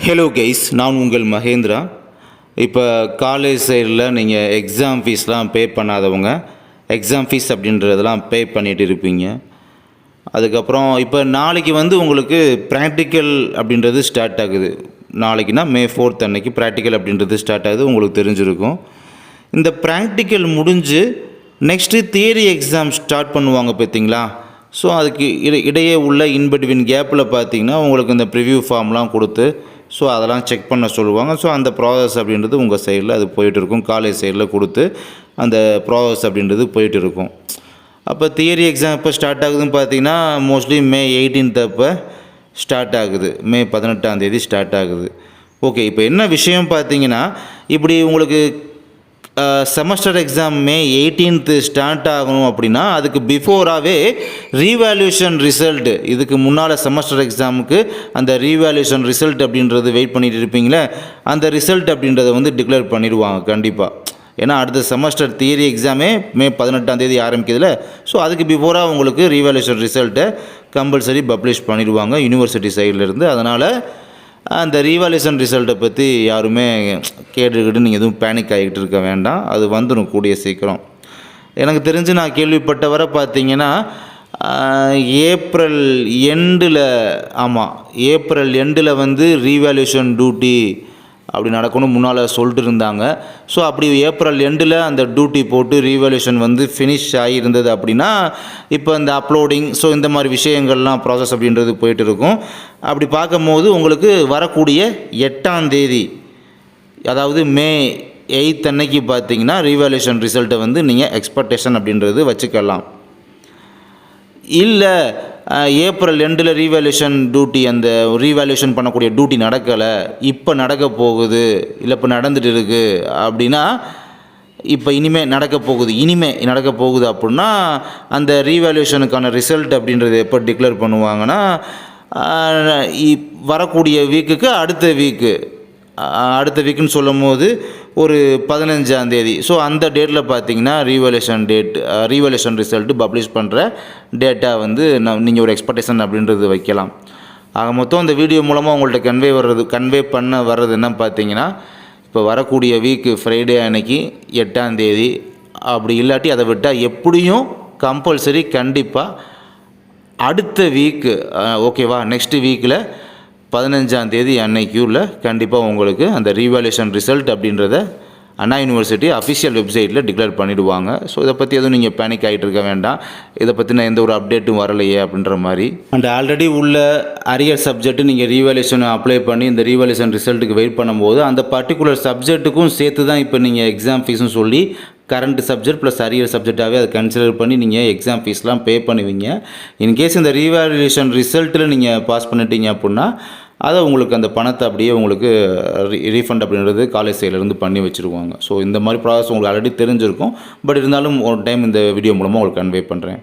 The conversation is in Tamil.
ஹலோ கைஸ், நான் உங்கள் மகேந்திரா. இப்போ காலேஜ் சைடில் நீங்கள் எக்ஸாம் ஃபீஸ்லாம் பே பண்ணாதவங்க எக்ஸாம் ஃபீஸ் அப்படின்றதெல்லாம் பே பண்ணிகிட்டு இருப்பீங்க. அதுக்கப்புறம் இப்போ நாளைக்கு உங்களுக்கு ப்ராக்டிக்கல் அப்படின்றது ஸ்டார்ட் ஆகுது. நாளைக்குனா May 4 அன்னைக்கு ப்ராக்டிக்கல் அப்படின்றது ஸ்டார்ட் ஆகுது, உங்களுக்கு தெரிஞ்சிருக்கும். இந்த ப்ராக்டிக்கல் முடிஞ்சு நெக்ஸ்ட்டு தியரி எக்ஸாம் ஸ்டார்ட் பண்ணுவாங்க பார்த்தீங்களா. ஸோ அதுக்கு இடையே உள்ள இன்பிட்வீன் கேப்பில் பார்த்தீங்கன்னா உங்களுக்கு இந்த ப்ரிவ்யூ ஃபார்ம்லாம் கொடுத்து ஸோ அதெல்லாம் செக் பண்ண சொல்லுவாங்க. ஸோ அந்த ப்ராசஸ் அப்படின்றது உங்கள் சைடில் அது போயிட்டு இருக்கும். காலேஜ் சைடில் கொடுத்து அந்த ப்ராசஸ் அப்படின்றது போயிட்டு இருக்கும். அப்போ தியரி எக்ஸாம் எப்போ ஸ்டார்ட் ஆகுதுன்னு பார்த்தீங்கன்னா மோஸ்ட்லி May 18 அப்போ ஸ்டார்ட் ஆகுது. May 18 ஸ்டார்ட் ஆகுது. ஓகே, இப்போ என்ன விஷயம் பார்த்தீங்கன்னா, இப்படி உங்களுக்கு செமஸ்டர் எக்ஸாம் May 18 ஸ்டார்ட் ஆகணும் அப்படின்னா அதுக்கு பிஃபோராகவே ரீவேல்யூஷன் ரிசல்ட், இதுக்கு முன்னால் செமஸ்டர் எக்ஸாமுக்கு அந்த ரீவேல்யூஷன் ரிசல்ட் அப்படின்றது வெயிட் பண்ணிட்டு இருப்பீங்களே, அந்த ரிசல்ட் அப்படின்றத டிக்ளேர் பண்ணிடுவாங்க கண்டிப்பாக. ஏன்னா அடுத்த செமஸ்டர் தியரி எக்ஸாமே May 18 ஆரம்பிக்குதுல. ஸோ அதுக்கு பிஃபோராக உங்களுக்கு ரீவேல்யூஷன் ரிசல்ட்டை கம்பல்சரி பப்ளிஷ் பண்ணிடுவாங்க யூனிவர்சிட்டி சைட்லேருந்து. அதனால் அந்த ரீவால்யூஷன் ரிசல்ட்டை பற்றி யாருமே கேட்டுக்கிட்டு நீங்கள் எதுவும் பேனிக் ஆகிக்கிட்டு இருக்க வேண்டாம். அது வந்துடும் கூடிய சீக்கிரம். எனக்கு தெரிஞ்சு நான் கேள்விப்பட்ட வரை பார்த்தீங்கன்னா ஏப்ரல் எண்டில் ரீவேல்யூஷன் டியூட்டி அப்படி நடக்கணும் முன்னால் சொல்லிட்டு இருந்தாங்க. ஸோ அப்படி ஏப்ரல் எண்டில் அந்த டியூட்டி போட்டு ரீவேல்யூஷன் ஃபினிஷ் ஆகியிருந்தது அப்படின்னா இப்போ இந்த அப்லோடிங் ஸோ இந்த மாதிரி விஷயங்கள்லாம் ப்ராசஸ் அப்படின்றது போயிட்டு இருக்கும். அப்படி பார்க்கும்போது உங்களுக்கு வரக்கூடிய 8 அதாவது May 8 அன்னைக்கு பார்த்தீங்கன்னா ரீவேல்யூஷன் ரிசல்ட்டை நீங்கள் எக்ஸ்பெக்டேஷன் அப்படின்றது வச்சுக்கலாம். இல்லை ஏப்ரல் எண்டில் ரீவேல்யூஷன் டியூட்டி, அந்த ரீவேல்யூஷன் பண்ணக்கூடிய டியூட்டி நடக்கலை, இப்போ நடக்க போகுது, இல்லை இப்போ நடந்துகிட்டு இருக்குது அப்படின்னா, இப்போ இனிமேல் நடக்க போகுது அப்படின்னா அந்த ரீவேல்யூஷனுக்கான ரிசல்ட் அப்படின்றது எப்போ டிக்ளேர் பண்ணுவாங்கன்னா வரக்கூடிய வீக்குக்கு அடுத்த வீக்குன்னு சொல்லும் போது ஒரு 15 ஸோ அந்த டேட்டில் பார்த்தீங்கன்னா ரீவேல்யூஷன் ரிசல்ட்டு பப்ளிஷ் பண்ணுற டேட்டா நீங்கள் ஒரு எக்ஸ்பெக்டேஷன் அப்படின்றது வைக்கலாம். ஆக மொத்தம் இந்த வீடியோ மூலமாக உங்கள்கிட்ட கன்வே பண்ண வர்றது என்ன பார்த்தீங்கன்னா, இப்போ வரக்கூடிய வீக்கு ஃப்ரைடே அன்னைக்கு 8 அப்படி இல்லாட்டி அதை விட்டால் எப்படியும் கம்பல்சரி கண்டிப்பாக அடுத்த வீக்கு ஓகேவா, நெக்ஸ்ட் வீக்கில் 15 அன்னைக்குள்ள கண்டிப்பாக உங்களுக்கு அந்த ரீவேல்யூஷன் ரிசல்ட் அப்படின்றத அண்ணா யூனிவர்சிட்டி அஃபிஷியல் வெப்சைட்டில் டிக்ளேர் பண்ணிவிடுவாங்க. ஸோ இதை பற்றி எதுவும் நீங்கள் பேனிக் ஆகிட்டு இருக்க வேண்டாம். இதை பற்றின எந்த ஒரு அப்டேட்டும் வரலையே அப்படின்ற மாதிரி. அண்ட் ஆல்ரெடி உள்ள அரியர் சப்ஜெக்ட்டு நீங்கள் ரீவேல்யூஷன் அப்ளை பண்ணி இந்த ரீவேல்யூஷன் ரிசல்ட்டுக்கு வெயிட் பண்ணும்போது அந்த பர்டிகுலர் சப்ஜெக்ட்டுக்கும் சேர்த்து தான் இப்போ நீங்கள் எக்ஸாம் ஃபீஸும் சொல்லி கரண்ட் சப்ஜெக்ட் ப்ளஸ் அரியர் சப்ஜெக்டாகவே அதை கன்சிடர் பண்ணி நீங்கள் எக்ஸாம் ஃபீஸ்லாம் பே பண்ணுவீங்க. இன்கேஸ் இந்த ரீவேல்யூஷன் ரிசல்ட்டில் நீங்கள் பாஸ் பண்ணிட்டீங்க அப்படின்னா அதை உங்களுக்கு அந்த பணத்தை அப்படியே உங்களுக்கு ரீஃபண்ட் அப்படின்றது காலேஜ் சைட்லேருந்து பண்ணி வச்சுருவாங்க. ஸோ இந்த மாதிரி ப்ராசஸ் உங்களுக்கு ஆல்ரெடி தெரிஞ்சிருக்கும். பட் இருந்தாலும் ஒரு டைம் இந்த வீடியோ மூலமாக உங்களுக்கு கன்வே பண்ணுறேன்.